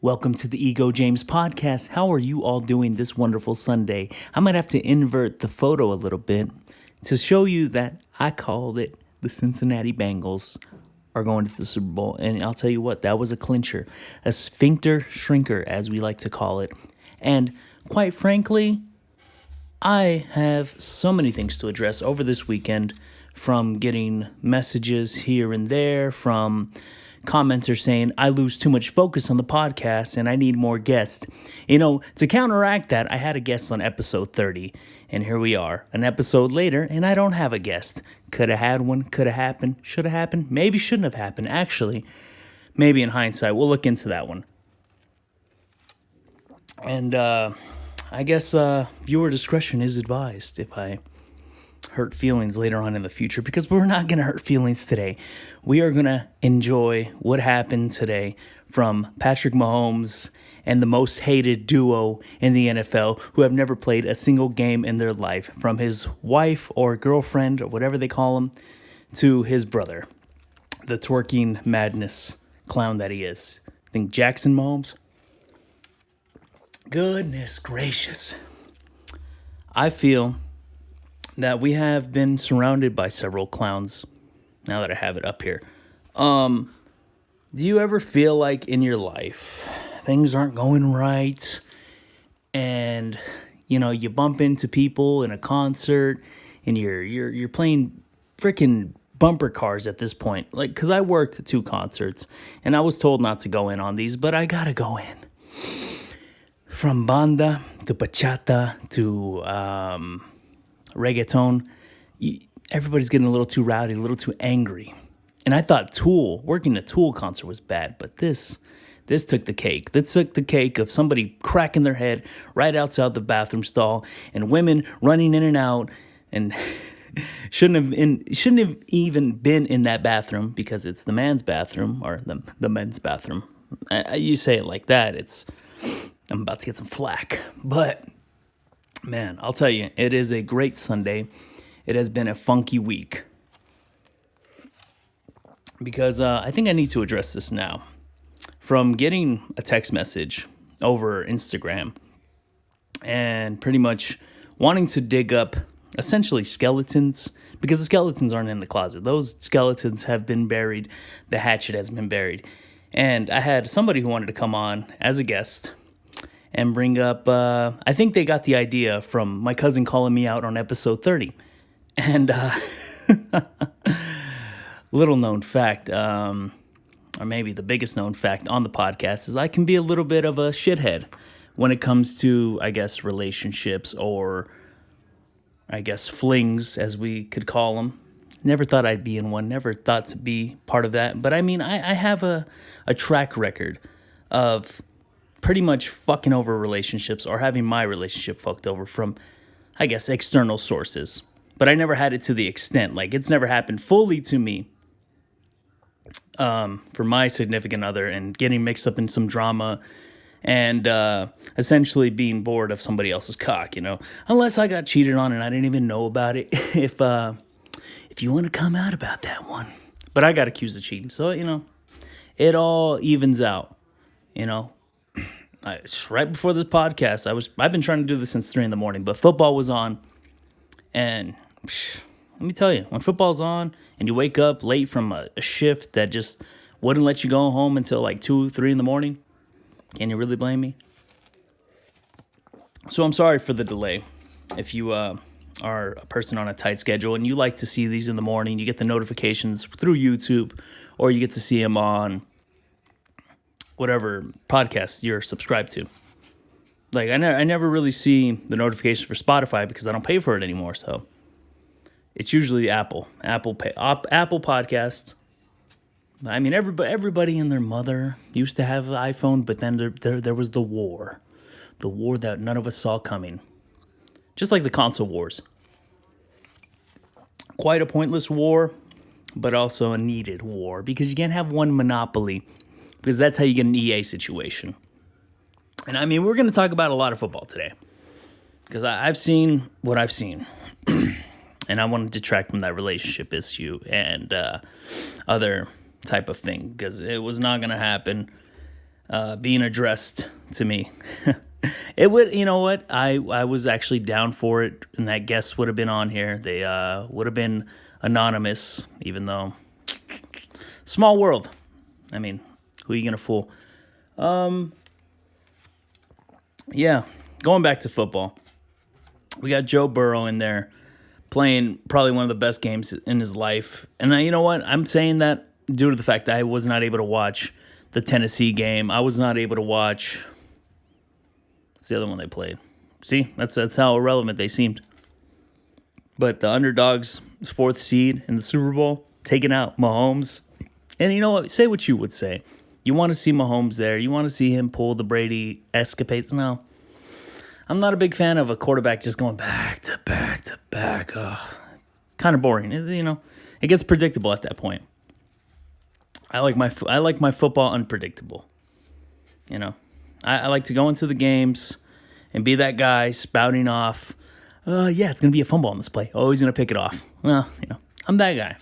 Welcome to the Ego James podcast. How are you all doing this wonderful Sunday? I might have to invert the photo a little bit to show you that I called it the Cincinnati Bengals are going to the Super Bowl. And I'll tell you what, that was a clincher, a sphincter shrinker, as we like to call it. And quite frankly, I have so many things to address over this weekend, from getting messages here and there, from commenters saying I lose too much focus on the podcast and I need more guests. You know, to counteract that, I had a guest on episode 30, and here we are, an episode later, and I don't have a guest. Could have had one, could have happened, should have happened, maybe shouldn't have happened. Actually, maybe in hindsight, we'll look into that one. And I guess viewer discretion is advised if I hurt feelings later on in the future, because we're not going to hurt feelings today. We are going to enjoy what happened today from Patrick Mahomes and the most hated duo in the NFL, who have never played a single game in their life, from his wife or girlfriend or whatever they call him to his brother, the twerking madness clown that he is. I think Jackson Mahomes. Goodness gracious. I feel that we have been surrounded by several clowns, now that I have it up here. Do you ever feel like in your life things aren't going right, and you bump into people in a concert and you're playing freaking bumper cars at this point? Like, because I worked at 2 concerts and I was told not to go in on these, but I gotta go in. From banda to bachata to reggaeton, everybody's getting a little too rowdy, a little too angry. And I thought working a Tool concert was bad, but this took the cake. This took the cake of somebody cracking their head right outside the bathroom stall, and women running in and out, and shouldn't have even been in that bathroom, because it's the man's bathroom, or the men's bathroom. You say it like that, I'm about to get some flack, but man, I'll tell you, it is a great Sunday. It has been a funky week, because I think I need to address this now. From getting a text message over Instagram and pretty much wanting to dig up essentially skeletons, because the skeletons aren't in the closet. Those skeletons have been buried. The hatchet has been buried. And I had somebody who wanted to come on as a guest and bring up, I think they got the idea from my cousin calling me out on episode 30. And little known fact, or maybe the biggest known fact on the podcast, is I can be a little bit of a shithead when it comes to, I guess, relationships, or I guess flings, as we could call them. Never thought I'd be in one, never thought to be part of that. But I mean, I have a track record of pretty much fucking over relationships, or having my relationship fucked over from, I guess, external sources. But I never had it to the extent, like, it's never happened fully to me, for my significant other, and getting mixed up in some drama, and essentially being bored of somebody else's cock, unless I got cheated on and I didn't even know about it. If you want to come out about that one. But I got accused of cheating, so it all evens out. Right before this podcast, I've been trying to do this since 3 a.m, but football was on, and let me tell you, when football's on and you wake up late from a shift that just wouldn't let you go home until like 2, 3 a.m, can you really blame me? So I'm sorry for the delay. If you are a person on a tight schedule and you like to see these in the morning, you get the notifications through YouTube, or you get to see them on whatever podcast you're subscribed to. Like, I never really see the notifications for Spotify, because I don't pay for it anymore. So it's usually Apple Podcast. I mean, everybody and their mother used to have an iPhone, but then there was the war that none of us saw coming. Just like the console wars. Quite a pointless war, but also a needed war, because you can't have one monopoly, because that's how you get an EA situation. And I mean, we're going to talk about a lot of football today, because I've seen what I've seen. And I want to detract from that relationship issue and other type of thing, because it was not going to happen. being addressed to me. It would, you know what? I was actually down for it, and that guest would have been on here. They would have been anonymous, even though small world. I mean, who are you gonna fool? Yeah, going back to football, we got Joe Burrow in there playing probably one of the best games in his life, and you know what? I'm saying that due to the fact that I was not able to watch the Tennessee game. I was not able to watch. What's the other one they played? See, that's how irrelevant they seemed. But the underdogs, fourth seed in the Super Bowl, taking out Mahomes. And you know what? Say what you would say. You want to see Mahomes there. You want to see him pull the Brady escapades. No. I'm not a big fan of a quarterback just going back to back to back. It's kind of boring. You know, it gets predictable at that point. I like my football unpredictable. You know, I like to go into the games and be that guy spouting off. Yeah, it's gonna be a fumble on this play. Oh, he's gonna pick it off. Well, you know, I'm that guy.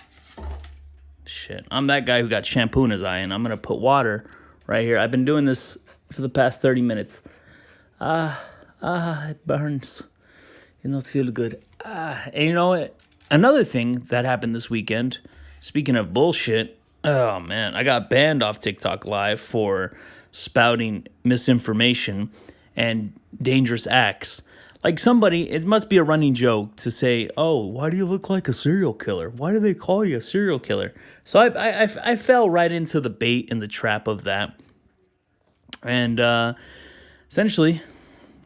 Shit, I'm that guy who got shampoo in his eye, and I'm gonna put water right here. I've been doing this for the past 30 minutes. It burns. It don't feel good. And you know what? Another thing that happened this weekend. Speaking of bullshit. Oh, man, I got banned off TikTok Live for spouting misinformation and dangerous acts. Like somebody, it must be a running joke to say, oh, why do you look like a serial killer? Why do they call you a serial killer? So I fell right into the bait and the trap of that. And essentially,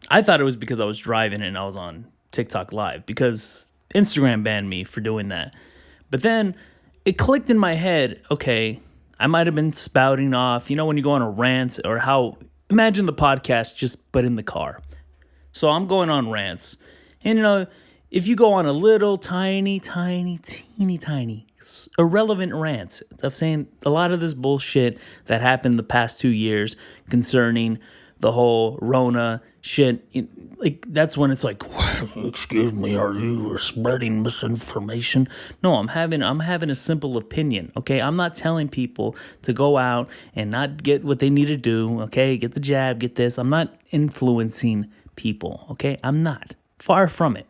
I thought it was because I was driving and I was on TikTok Live because Instagram banned me for doing that. But then it clicked in my head, okay, I might have been spouting off, you know, when you go on a rant or imagine the podcast just but in the car. So I'm going on rants. And, you know, if you go on a little teeny tiny irrelevant rant of saying a lot of this bullshit that happened the past 2 years concerning the whole Rona shit, like that's when it's like, excuse me, are you spreading misinformation? No, I'm having a simple opinion, okay? I'm not telling people to go out and not get what they need to do, okay? Get the jab, get this. I'm not influencing people, okay? I'm not. Far from it,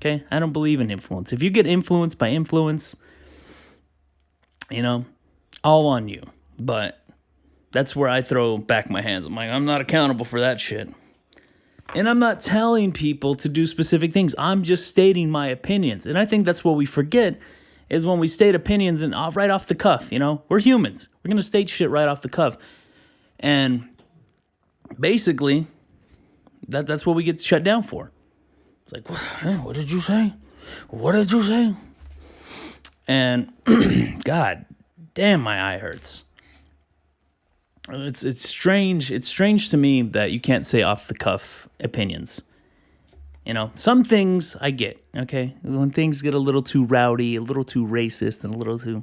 okay? I don't believe in influence. If you get influenced by influence, you know, all on you. But that's where I throw back my hands. I'm like, I'm not accountable for that shit. And I'm not telling people to do specific things. I'm just stating my opinions. And I think that's what we forget is when we state opinions and right off the cuff, you know? We're humans. We're going to state shit right off the cuff. And basically, that's what we get shut down for. It's like, what did you say? What did you say? And God damn, my eye hurts. It's strange. It's strange to me that you can't say off the cuff opinions. You know, some things I get, okay? When things get a little too rowdy, a little too racist, and a little too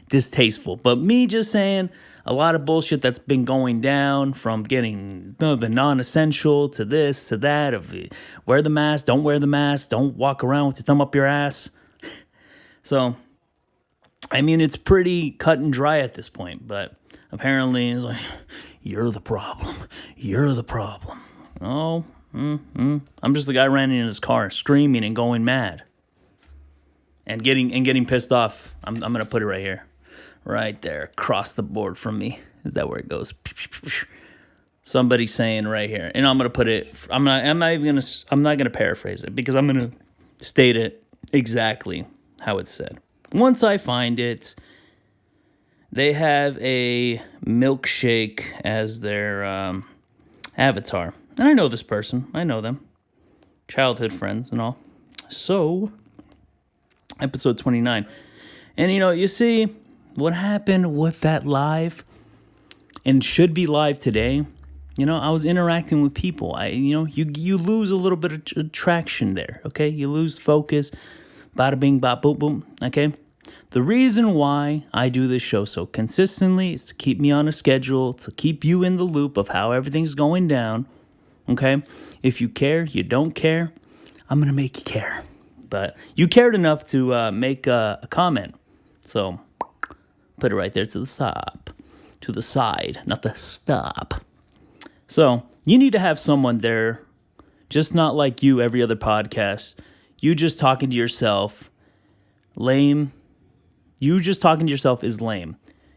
distasteful. But me just saying a lot of bullshit that's been going down from getting the non-essential to this, to that, of wear the mask, don't wear the mask, don't walk around with your thumb up your ass. So, I mean, it's pretty cut and dry at this point, but apparently it's like, you're the problem. You're the problem. Oh, I'm just the guy running in his car, screaming and going mad. And getting pissed off. I'm going to put it right here. Right there, across the board from me. Is that where it goes? Somebody saying right here. And I'm going to put it, I'm not going to paraphrase it because I'm going to state it exactly how it's said. Once I find it, they have a milkshake as their avatar. And I know this person. I know them. Childhood friends and all. So, episode 29. And, you know, you see what happened with that live and should be live today. You know, I was interacting with people. You lose a little bit of attraction there, okay? You lose focus. Bada bing, bada boom, boom, okay? The reason why I do this show so consistently is to keep me on a schedule, to keep you in the loop of how everything's going down, okay? If you care, you don't care, I'm going to make you care. But you cared enough to make a comment. So, put it right there to the side, not the stop. So you need to have someone there, just not like you every other podcast. You just talking to yourself, lame. You just talking to yourself is lame.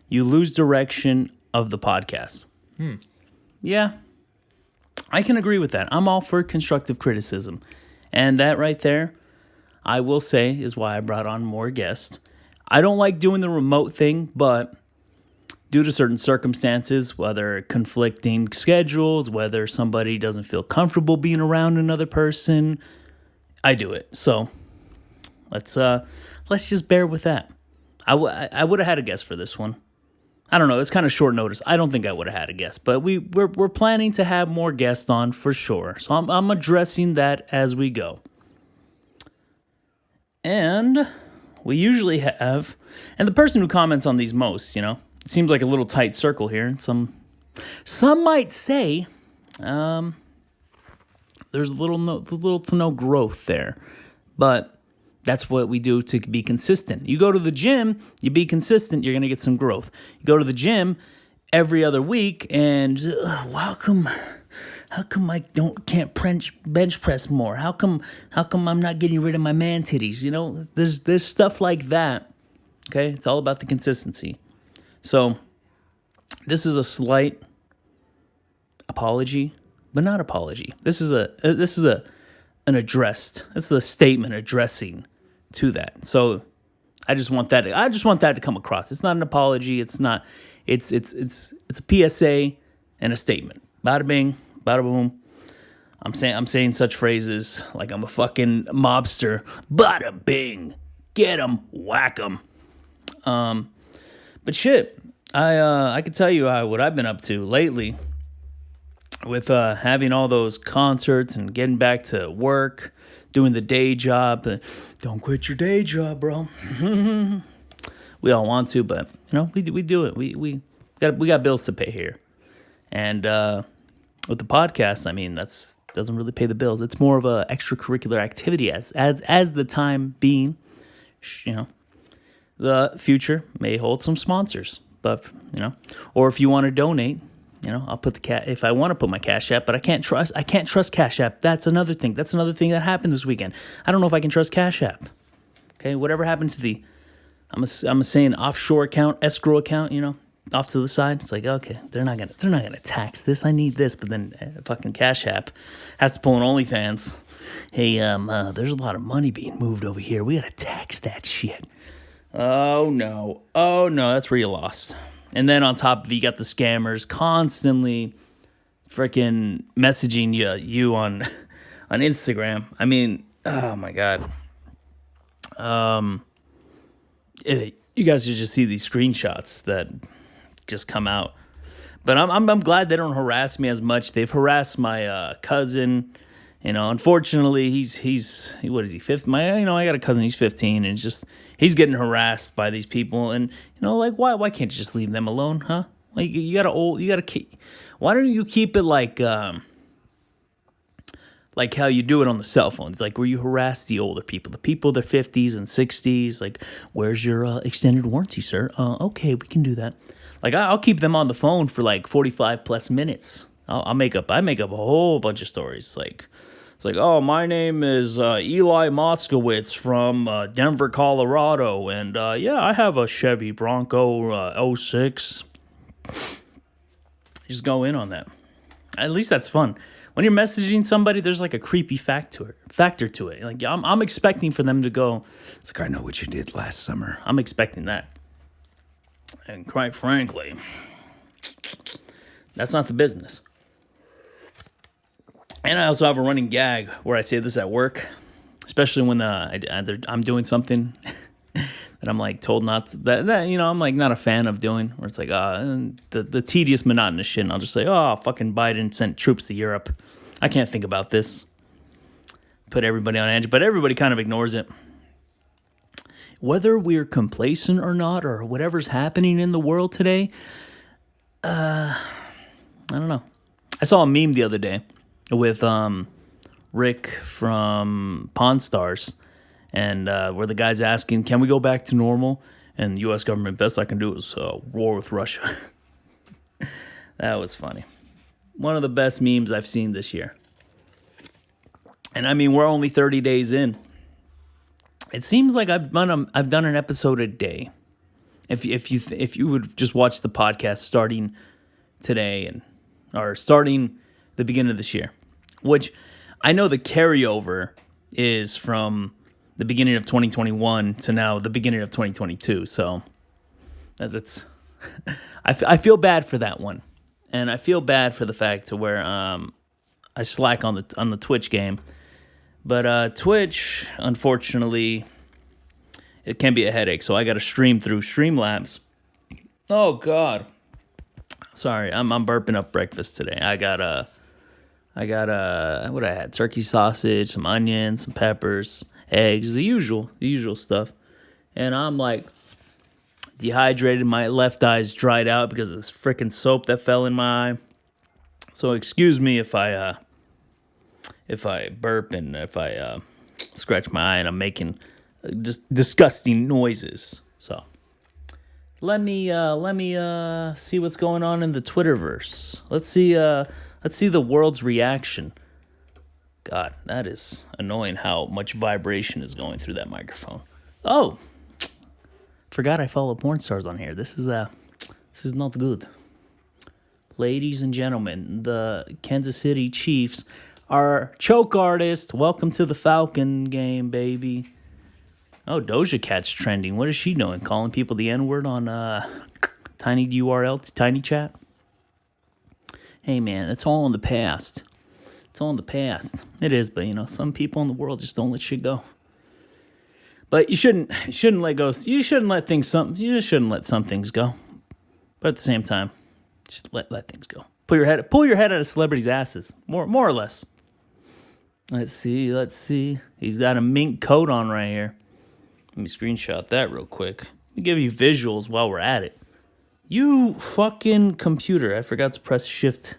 You lose direction of the podcast. Yeah, I can agree with that. I'm all for constructive criticism. And that right there, I will say, is why I brought on more guests. I don't like doing the remote thing, but due to certain circumstances, whether conflicting schedules, whether somebody doesn't feel comfortable being around another person, I do it. So let's just bear with that. I would have had a guest for this one. I don't know. It's kind of short notice. I don't think I would have had a guest, but we're planning to have more guests on for sure. So I'm addressing that as we go. And we usually have, and the person who comments on these most, it seems like a little tight circle here. And some might say there's little to no growth there, but that's what we do to be consistent. You go to the gym, you be consistent, you're going to get some growth. You go to the gym every other week, and how come I can't bench press more? How come I'm not getting rid of my man titties? There's stuff like that. Okay, it's all about the consistency. So this is a slight apology, but not apology. This is an addressed. This is a statement addressing to that. So I just want that to come across. It's not an apology. It's not. It's a PSA and a statement. Bada bing, bada boom. I'm saying such phrases like I'm a fucking mobster. Bada bing, get 'em, whack 'em. But shit, I could tell you what I've been up to lately with having all those concerts and getting back to work, doing the day job. Don't quit your day job, bro. We all want to, but we do it. We got bills to pay here, and with the podcast, I mean that's doesn't really pay the bills. It's more of a extracurricular activity as the time being. The future may hold some sponsors, but or if you want to donate. I'll put if I want to put my Cash App, but I can't trust Cash App. That's another thing. That's another thing that happened this weekend. I don't know if I can trust Cash App. Okay, whatever happened to the, I'm saying offshore account, escrow account, off to the side. It's like, okay, they're not gonna tax this. I need this, but then fucking Cash App has to pull an OnlyFans. Hey, there's a lot of money being moved over here. We gotta tax that shit. Oh no, that's where you lost. And then on top of it, you got the scammers constantly freaking messaging you on Instagram. I mean, oh my God. You guys should just see these screenshots that just come out. But I'm glad they don't harass me as much. They've harassed my cousin. Unfortunately, he's what is he? 15? I got a cousin. He's 15, and he's getting harassed by these people. And why can't you just leave them alone, huh? Like why don't you keep it like how you do it on the cell phones, like where you harass the older people, the people in their 50s and 60s. Like, where's your extended warranty, sir? Okay, we can do that. Like, I'll keep them on the phone for like 45 plus minutes. I make up a whole bunch of stories. Like, it's like, oh, my name is Eli Moskowitz from Denver, Colorado, and I have a Chevy Bronco 06. Just go in on that. At least that's fun. When you're messaging somebody, there's like a creepy factor to it. Like, I'm expecting for them to go, it's like, I know what you did last summer. I'm expecting that. And quite frankly, that's not the business. And I also have a running gag where I say this at work, especially when I'm doing something that I'm like told not to, that I'm like not a fan of doing, where it's like the tedious, monotonous shit, and I'll just say, oh, fucking Biden sent troops to Europe. I can't think about this. Put everybody on edge, but everybody kind of ignores it. Whether we're complacent or not, or whatever's happening in the world today, I don't know. I saw a meme the other day with Rick from Pawn Stars, and where the guy's asking, can we go back to normal? And the U.S. government, best I can do is war with Russia. That was funny. One of the best memes I've seen this year. And I mean, we're only 30 days in. It seems like I've done an episode a day. If you would just watch the podcast starting today or starting the beginning of this year, which I know the carryover is from the beginning of 2021 to now the beginning of 2022. So that's I feel bad for that one, and I feel bad for the fact to where I slack on the Twitch game, but Twitch, unfortunately, it can be a headache. So I got to stream through Streamlabs. Oh God, sorry, I'm burping up breakfast today. I got what I had: turkey sausage, some onions, some peppers, eggs, the usual stuff. And I'm like dehydrated. My left eye's dried out because of this freaking soap that fell in my eye. So excuse me if I burp and if I scratch my eye and I'm making just disgusting noises. So let me see what's going on in the Twitterverse. Let's see the world's reaction. God, that is annoying how much vibration is going through that microphone. Oh, forgot I follow porn stars on here. This is not good. Ladies and gentlemen, the Kansas City Chiefs are choke artist. Welcome to the Falcon game, baby. Oh, Doja Cat's trending. What is she doing? Calling people the N-word on Tiny URL, Tiny Chat? Hey, man, it's all in the past. It's all in the past. It is, but, some people in the world just don't let shit go. But you shouldn't let go. You shouldn't let some things go. But at the same time, just let things go. Pull your head out of celebrities' asses. More or less. Let's see. He's got a mink coat on right here. Let me screenshot that real quick. Let me give you visuals while we're at it. You fucking computer. I forgot to press shift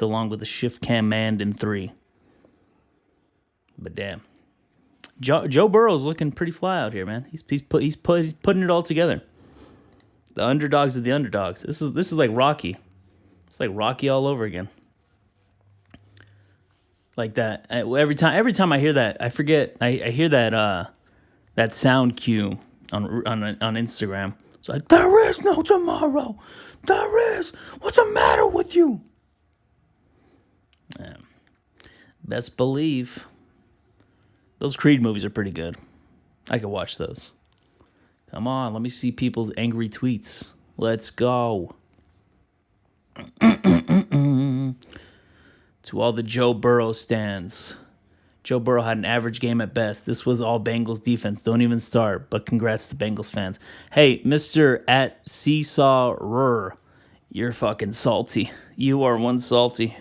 along with the shift command in 3. But damn. Joe Burrow's looking pretty fly out here, man. He's putting it all together. The underdogs of the underdogs. This is like Rocky. It's like Rocky all over again. Like that. Every time I hear that, I forget. I hear that sound cue on Instagram. It's like, there is no tomorrow. There is. What's the matter with you? Best believe. Those Creed movies are pretty good. I could watch those. Come on, let me see people's angry tweets. Let's go. To all the Joe Burrow stands. Joe Burrow had an average game at best. This was all Bengals defense. Don't even start. But congrats to Bengals fans. Hey, Mr. at Seesaw Rur, you're fucking salty. You are one salty.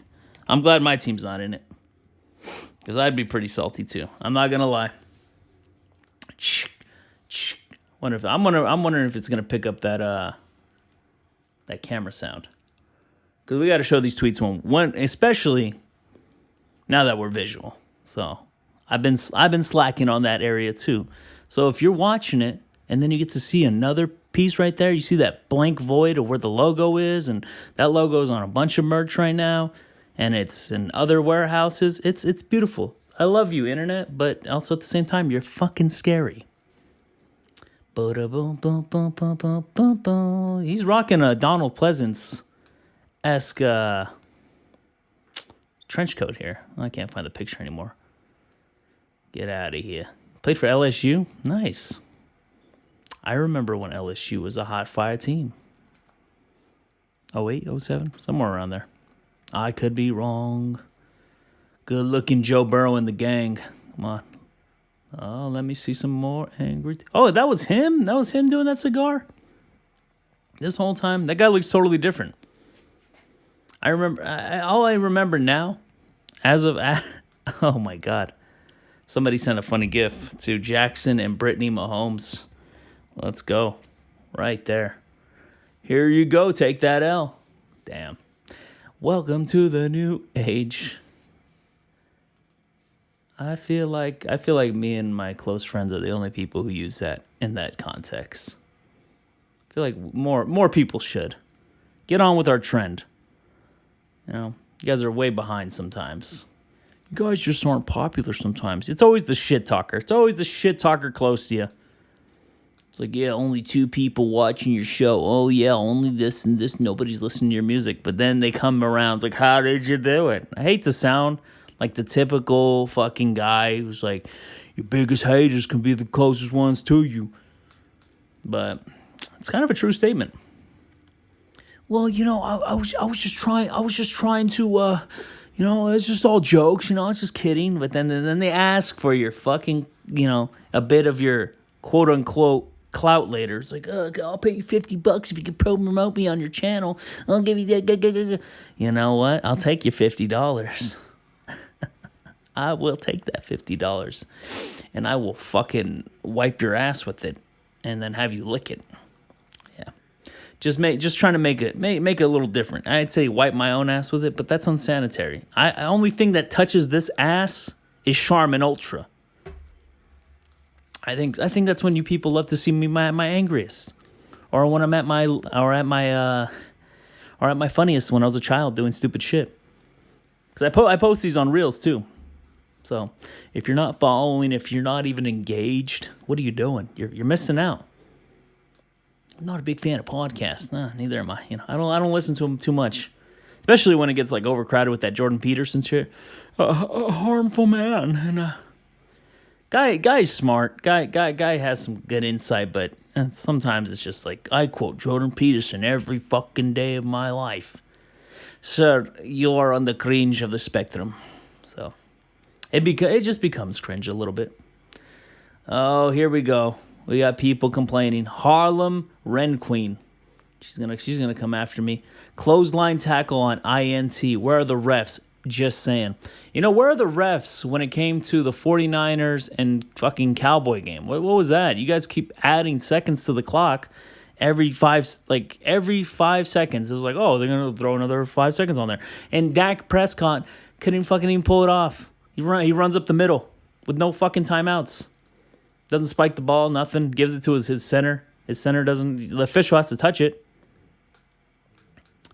I'm glad my team's not in it. Because I'd be pretty salty too. I'm not gonna lie. I'm wondering if it's gonna pick up that camera sound. Because we got to show these tweets one, especially now that we're visual. So I've been slacking on that area too. So if you're watching it and then you get to see another piece right there, you see that blank void of where the logo is, and that logo is on a bunch of merch right now, and it's in other warehouses. It's beautiful. I love you, internet, but also at the same time, you're fucking scary. He's rocking a Donald Pleasance-esque trench coat here. I can't find the picture anymore. Get out of here. Played for LSU? Nice. I remember when LSU was a hot fire team. 08, 07, somewhere around there. I could be wrong. Good looking Joe Burrow and the gang. Come on. Oh, let me see some more angry. Oh, that was him? That was him doing that cigar? This whole time? That guy looks totally different. I remember, all I remember now, oh my God. Somebody sent a funny gif to Jackson and Brittany Mahomes. Let's go. Right there. Here you go. Take that L. Damn. Welcome to the new age. I feel like me and my close friends are the only people who use that in that context. I feel like more people should get on with our trend. You guys are way behind sometimes. You guys just aren't popular sometimes. It's always the shit talker. It's always the shit talker close to you. It's like, yeah, only 2 people watching your show. Oh, yeah, only this and this. Nobody's listening to your music. But then they come around. It's like, how did you do it? I hate to sound like the typical fucking guy who's like, your biggest haters can be the closest ones to you. But it's kind of a true statement. Well, I was just trying to, it's just all jokes, it's just kidding. But then they ask for your fucking, a bit of your quote unquote clout later. It's like, I'll pay you $50 if you can promote me on your channel. I'll give you that. You know what? I'll take your $50. I will take that $50, and I will fucking wipe your ass with it, and then have you lick it. Yeah, just trying to make it a little different. I'd say wipe my own ass with it, but that's unsanitary. I only thing that touches this ass is Charmin Ultra. I think that's when you people love to see me my angriest, or when I'm at my funniest when I was a child doing stupid shit. Because I post these on Reels too. So if you're not following, if you're not even engaged, what are you doing? You're missing out. I'm not a big fan of podcasts. Neither am I. I don't listen to them too much, especially when it gets like overcrowded with that Jordan Peterson shit. A harmful man, and guy's smart. Guy has some good insight, but sometimes it's just like, I quote Jordan Peterson every fucking day of my life. Sir, you are on the cringe of the spectrum. So it just becomes cringe a little bit. Oh, here we go. We got people complaining. Harlem Ren Queen. She's gonna come after me. Clothesline tackle on INT. Where are the refs? Just saying. Where are the refs when it came to the 49ers and fucking Cowboy game? What was that? You guys keep adding seconds to the clock every 5 seconds. It was like, oh, they're gonna throw another 5 seconds on there. And Dak Prescott couldn't fucking even pull it off. He runs up the middle with no fucking timeouts. Doesn't spike the ball, nothing. Gives it to his center. His center doesn't. The official has to touch it.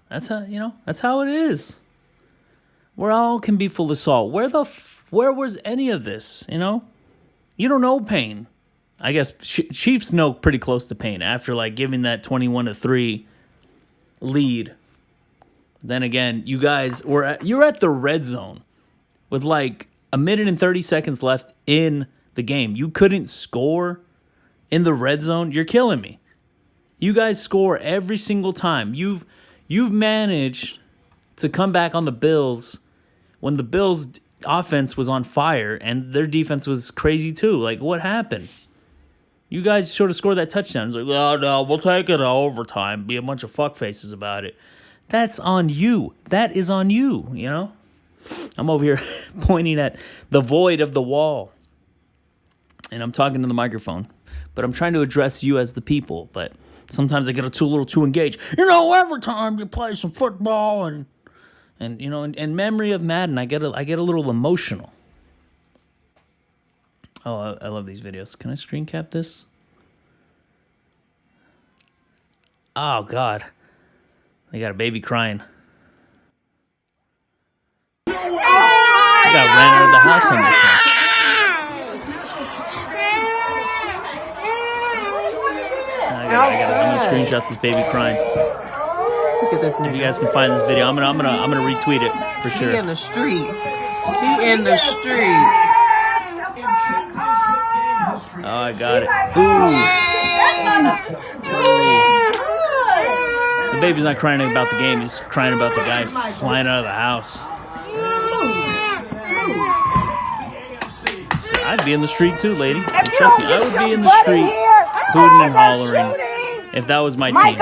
That's how it is. We're all can be full of salt. Where was any of this? You don't know pain. I guess Chiefs know pretty close to pain after like giving that 21-3 lead. Then again, you guys you're at the red zone with like 1 minute and 30 seconds left in the game. You couldn't score in the red zone. You're killing me. You guys score every single time. You've managed to come back on the Bills when the Bills' offense was on fire and their defense was crazy too. Like, what happened? You guys sort of scored that touchdown. It's like, well, no, we'll take it to overtime. Be a bunch of fuckfaces about it. That's on you. That is on you, I'm over here pointing at the void of the wall. And I'm talking to the microphone. But I'm trying to address you as the people. But sometimes I get a little too engaged. Every time you play some football and in memory of Madden, I get a little emotional. Oh, I love these videos. Can I screen cap this? Oh, God. They got a baby crying. I got ran out of the house on this one. I'm gonna screenshot this baby crying. Look at this nigga. If you guys can find this video, I'm gonna retweet it for sure. He in the street. He in the street. Oh, I got it. Ooh. The baby's not crying about the game. He's crying about the guy flying out of the house. I'd be in the street too, lady. Trust me, I would be in the street hooting and hollering if that was my team.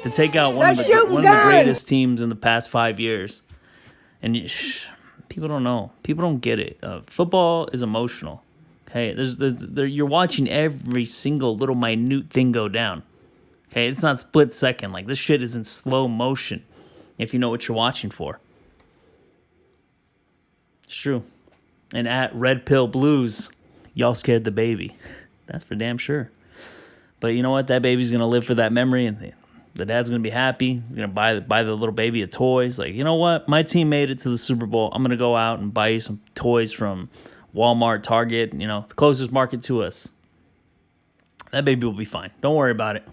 To take out one of the greatest teams in the past 5 years. And people don't know. People don't get it. Football is emotional. Okay, you're watching every single little minute thing go down. Okay, it's not split second. Like, this shit is in slow motion if you know what you're watching for. It's true. And at Red Pill Blues, y'all scared the baby. That's for damn sure. But you know what? That baby's going to live for that memory, and The dad's going to be happy. He's going to buy the little baby a toy. He's like, you know what? My team made it to the Super Bowl. I'm going to go out and buy you some toys from Walmart, Target, the closest market to us. That baby will be fine. Don't worry about it.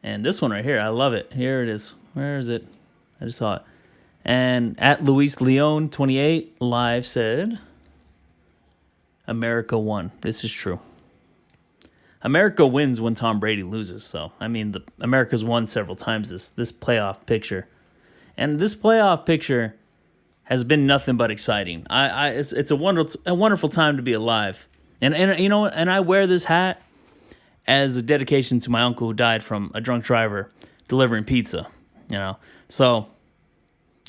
And this one right here, I love it. Here it is. Where is it? I just saw it. And at Luis Leon 28 live said, America won. This is true. America wins when Tom Brady loses. So, America's won several times this playoff picture. And this playoff picture has been nothing but exciting. It's a wonderful time to be alive. And I wear this hat as a dedication to my uncle who died from a drunk driver delivering pizza, So,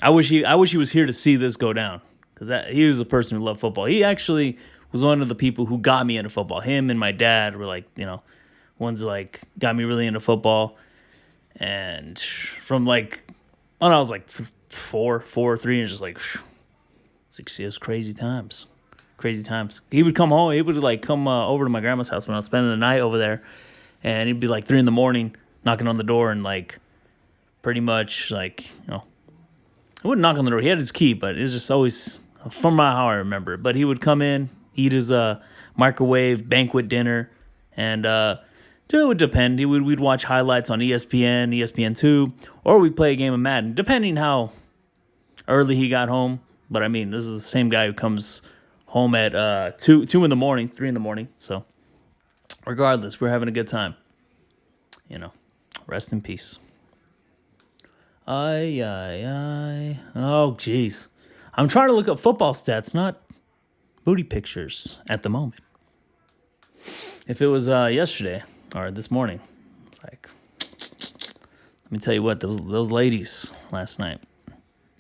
I wish he was here to see this go down, because he was a person who loved football. He actually was one of the people who got me into football. Him and my dad were ones got me really into football. And from when I was 3, and just it was crazy times. Crazy times. He would come home. He would come over to my grandma's house when I was spending the night over there, and he'd be 3 a.m, knocking on the door, and pretty much I wouldn't knock on the door. He had his key, but it was just always from how I remember it. But he would come in, eat his microwave banquet dinner, and it would depend. We'd watch highlights on ESPN, ESPN2, or we'd play a game of Madden, depending how early he got home. But this is the same guy who comes home at 2 in the morning, 3 in the morning. So regardless, we're having a good time. Rest in peace. Oh, jeez. I'm trying to look up football stats, not booty pictures at the moment. If it was yesterday or this morning, let me tell you what, those ladies last night.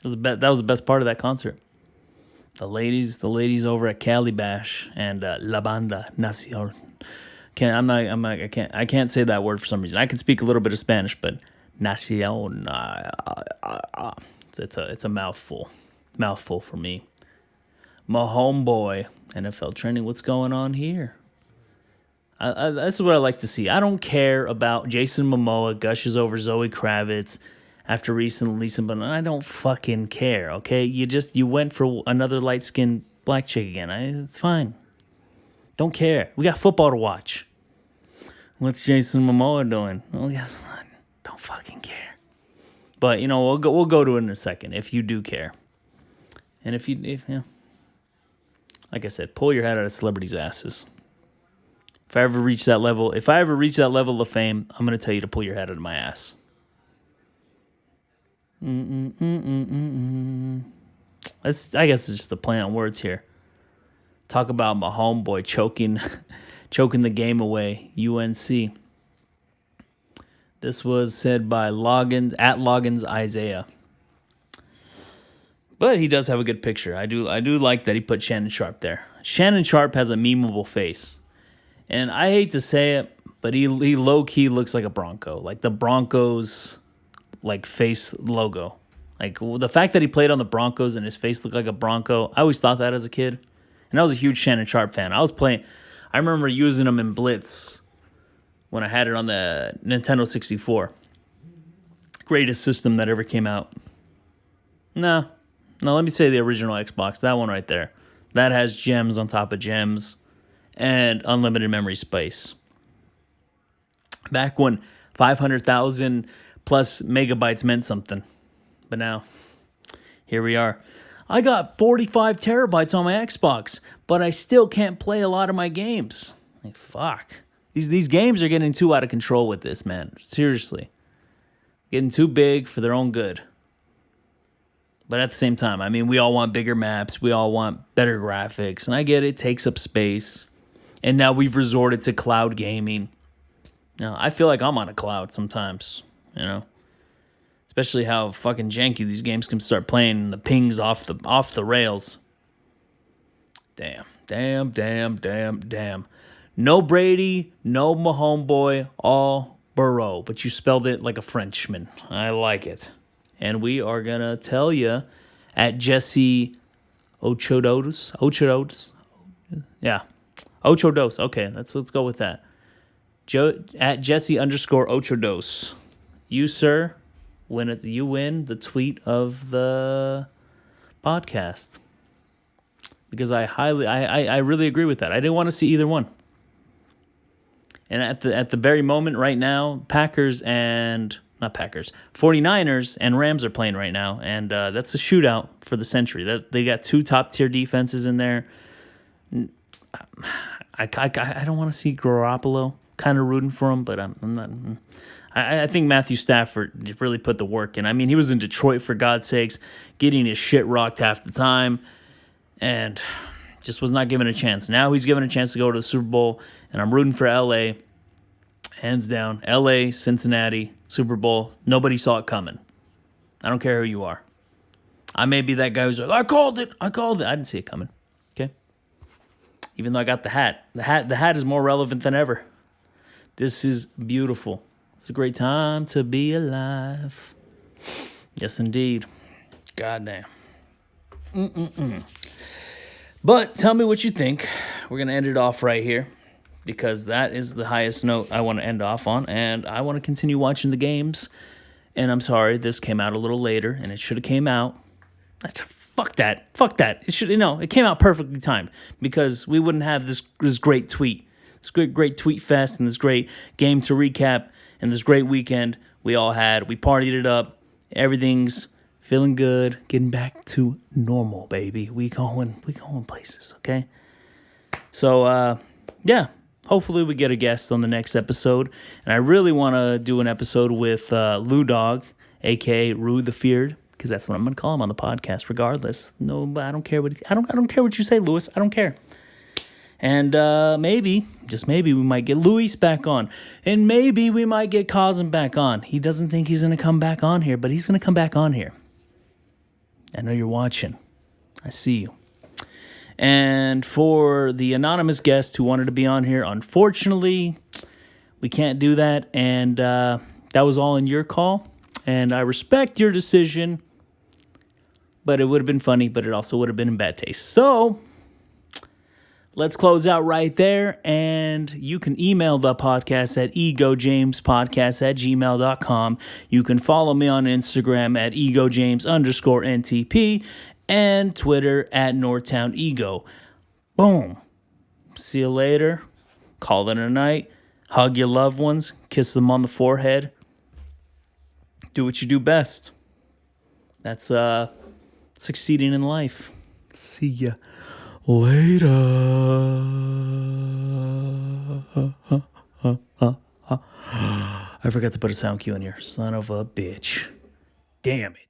That was the best part of that concert. The ladies over at Cali Bash and La Banda Nacion. I can't say that word for some reason. I can speak a little bit of Spanish, but Nacion, it's a mouthful for me. Mahomes boy, NFL trending. What's going on here? That's what I like to see. I don't care about Jason Momoa gushes over Zoe Kravitz after recently, but I don't fucking care. Okay, you went for another light skinned black chick again. It's fine. Don't care. We got football to watch. What's Jason Momoa doing? Well, guess what? Don't fucking care. But we'll go to it in a second if you do care. And if like I said, pull your hat out of celebrities' asses. If I ever reach that level of fame, I'm gonna tell you to pull your hat out of my ass. I guess it's just the play on words here. Talk about my homeboy choking the game away. UNC. This was said by Loggins Isaiah. But he does have a good picture. I do like that he put Shannon Sharp there. Shannon Sharp has a memeable face. And I hate to say it, but he low-key looks like a Bronco. Like the Broncos face logo. The fact that he played on the Broncos and his face looked like a Bronco, I always thought that as a kid. And I was a huge Shannon Sharp fan. I remember using him in Blitz when I had it on the Nintendo 64. Greatest system that ever came out. No, let me say the original Xbox. That one right there. That has gems on top of gems and unlimited memory space. Back when 500,000 plus megabytes meant something. But now, here we are. I got 45 terabytes on my Xbox, but I still can't play a lot of my games. Fuck. These games are getting too out of control with this, man. Seriously. Getting too big for their own good. But at the same time, we all want bigger maps. We all want better graphics. And I get it takes up space. And now we've resorted to cloud gaming. I feel like I'm on a cloud sometimes, Especially how fucking janky these games can start playing and the pings off the rails. Damn. No Brady, no Mahomes boy, all Burrow. But you spelled it like a Frenchman. I like it. And we are going to tell you at Jesse Ochodos. Yeah. Ochodos. Okay, let's go with that. at Jesse _ Ochodos. You, sir, you win the tweet of the podcast. Because I really agree with that. I didn't want to see either one. And at the very moment right now, 49ers and Rams are playing right now. And that's a shootout for the century. They got two top-tier defenses in there. I don't want to see Garoppolo. Kind of rooting for him, but I'm not. I think Matthew Stafford really put the work in. I mean, he was in Detroit, for God's sakes, getting his shit rocked half the time, and just was not given a chance. Now he's given a chance to go to the Super Bowl, and I'm rooting for L.A., hands down. L.A., Cincinnati, Super Bowl. Nobody saw it coming. I don't care who you are. I may be that guy who's like, I called it. I didn't see it coming. Okay? Even though I got the hat. The hat is more relevant than ever. This is beautiful. It's a great time to be alive. Yes, indeed. Goddamn. But tell me what you think. We're going to end it off right here because that is the highest note I want to end off on, and I want to continue watching the games. And I'm sorry, this came out a little later, and it should have came out. Fuck that. It came out perfectly timed because we wouldn't have this great tweet. This great tweet fest and this great game to recap and this great weekend we all had. We partied it up. Everything's feeling good. Getting back to normal, baby. We going places, okay? So, yeah. Hopefully we get a guest on the next episode. And I really want to do an episode with Lou Dog, a.k.a. Rue the Feared, because that's what I'm going to call him on the podcast regardless. No, I don't care I don't care what you say, Louis. I don't care. And maybe, just maybe, we might get Luis back on. And maybe we might get Cosm back on. He doesn't think he's going to come back on here, but he's going to come back on here. I know you're watching. I see you. And for the anonymous guest who wanted to be on here, unfortunately, we can't do that. And that was all in your call. And I respect your decision. But it would have been funny, but it also would have been in bad taste. So let's close out right there, and you can email the podcast at egojamespodcast@gmail.com. You can follow me on Instagram at egojames_NTP and Twitter at NorthtownEgo. Boom. See you later. Call it a night. Hug your loved ones. Kiss them on the forehead. Do what you do best. That's succeeding in life. See ya later. I forgot to put a sound cue in here. Son of a bitch. Damn it.